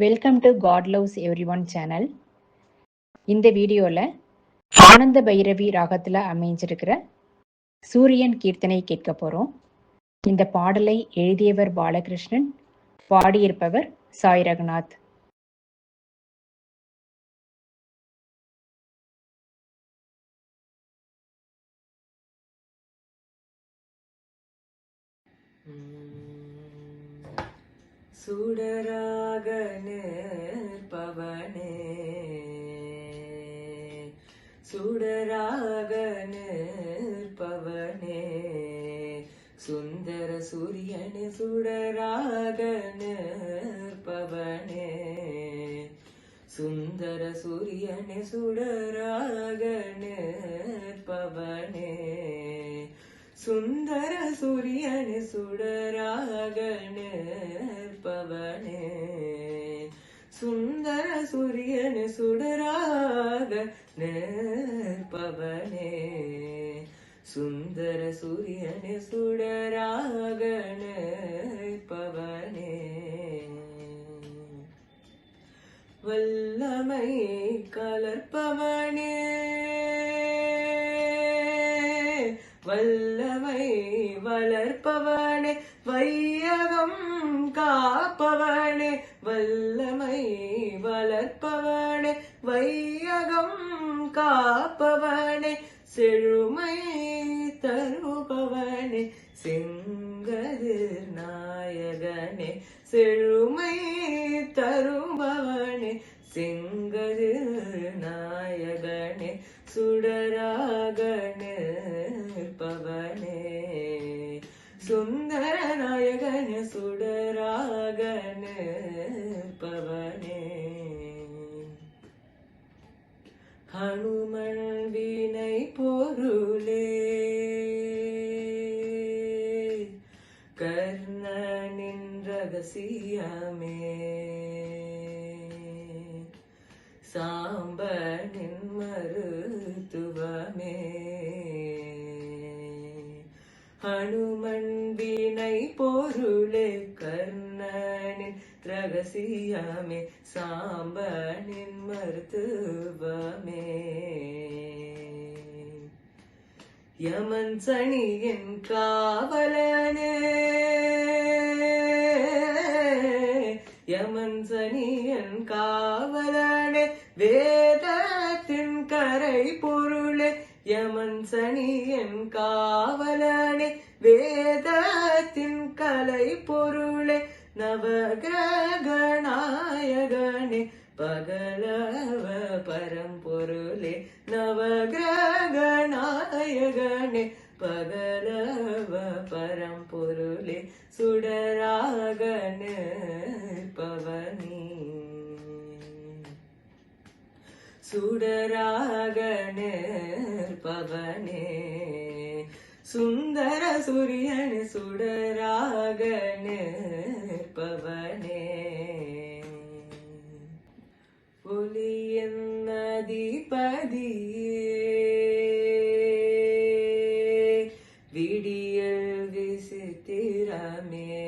Welcome to God loves everyone channel. இந்த வீடியோவில் ஆனந்த பைரவி ராகத்தில் அமைஞ்சிருக்கிற சூரியன் கீர்த்தனை கேட்க போகிறோம். இந்த பாடலை எழுதியவர் பாலகிருஷ்ணன், பாடியிருப்பவர் சாய் ரகுநாத். சுடராக நிற்பவனே, சுடராக நிற்பவனே, சுந்தர சூரியனே, சுடராக நிற்பவனே, சுந்தர சூரியனே, சுடராக நிற்பவனே, சுந்தர சூரியனே, சுடராக நிற்பவனே, சுந்தர சூரியனே, சுடராக நிற்பவனே, சுந்தர சூரியனே, சுடராக நிற்பவனே, வல்லமை கலர்ப்பவனே, வல்லமை வளர்ப்பவனே, வையகம் காப்பவனே, வல்லமை வளர்ப்பவனே, வையகம் காப்பவனே, செழுமை தருபவனே, செங்கதிர் நாயகனே, செழுமை தருபவனே, செங்கதிர் நாயகனே, சுடராக நிற்பவனே, சுந்தர நாயகனே, சுடராக நிற்பவனே, ஹனுமன் வினை பொருளே, கர்ணனின் ரகசியமே, சாம்பனின் மருத்துவமே, ஹனுமன் வினை பொருளே, கர்ணனின் ரகசியமே, சாம்பனின் மருத்துவமே, யமன் சனியின் காவலனே, யமன் சனியின் காவலனே, வேதத்தின் கரை பொருளே, யமன் சனியின் காவலனே, வேதத்தின் கலை பொருளே, நவகிரக நாயகனே, பகலவ பரம்பொருளே, நவகிரக நாயகனே, பகலவ பரம்பொருளே, சுடராக நிற்பவனே, சுடராக நிற்பவனே, சுந்தர சூரியனே, சுடராக நிற்பவனே, ஒளியின் அதிபதியே, விடியல் விசித்திரமே,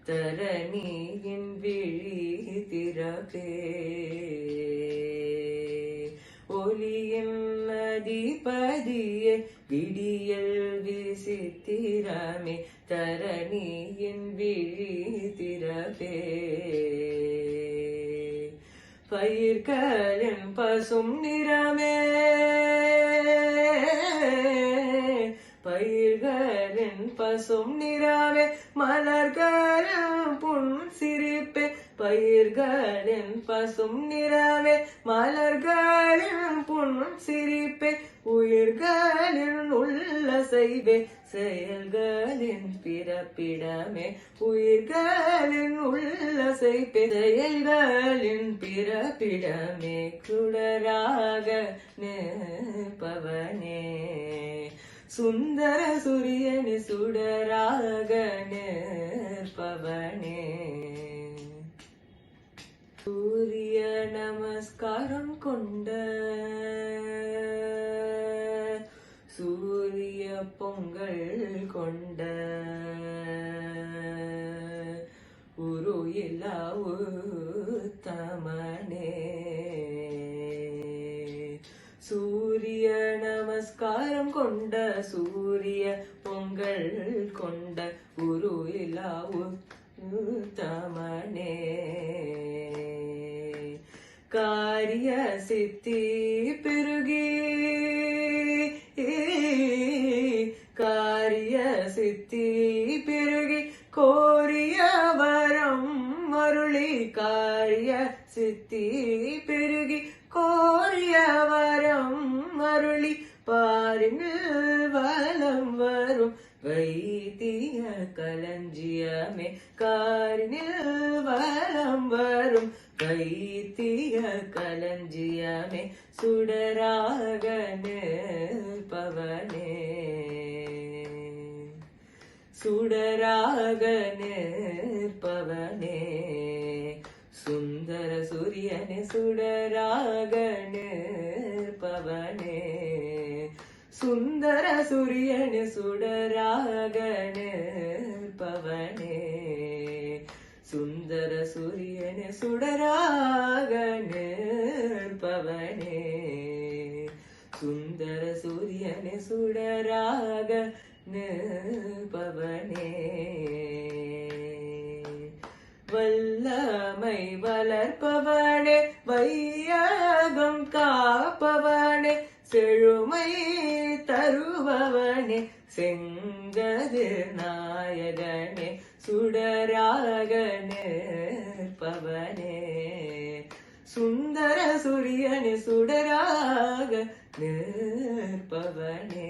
தரணியின் விழி திறப்பே, ஒளியின் அதிபதியே, விடியல் விசித்திரமே, தரணியின் விழி திறப்பே, பயிர்களின் பசும் நிறமே, பயிர்களின் பசும் நிறமே, மலர்களின் புன் சிரிப்பே, பயிர்களின் பசும் நிறமே, மலர்களின் புன் சிரிப்பே, உயிர்களின் உள்ளசைவே, செயல்களின் பிறப்பிடமே, உயிர்களின் உள்ளசைவே, செயல்களின் பிறப்பிடமே, சுடராக நிற்பவனே, சுந்தர சூரியனே, சுடராக நிற்பவனே, சூரிய நமஸ்காரம் கொண்ட, சூரிய பொங்கல் கொண்ட, இல்லா உத்தமனே. சூரிய நமஸ்காரம் கொண்ட சூரிய பொங்கல் கொண்ட குரு இல்லா உத்தமனே. காரிய சித்தி பெருகி காரிய சித்தி பெருகி கோரிய வரம் அருளி காரிய சித்தி பெருகி கோரிய வரம் அருளி பாரினில் வலம் வரும் வைத்திய களஞ்சியமே. காரினில் வலம் வரும் வைத்திய களஞ்சியமே. சுடராக நிற்பவனே சுடராக நிற்பவனே. சுந்தர சூரியனே சுடராக நிற்பவனே. சுந்தர சூரியனே சுடராக நிற்பவனே. சுந்தர சூரியனே சுடராக நிற்பவனே. சுந்தர சூரியனே சுடராக நிற்பவனே. வல்லமை வளர்ப்பவனே வையகம் காப்பவனே. செழுமை தருபவனே செங்கதிர் நாயகனே. சுடராக நிற்பவனே. சுந்தர சூரியனே சுடராக நிற்பவனே.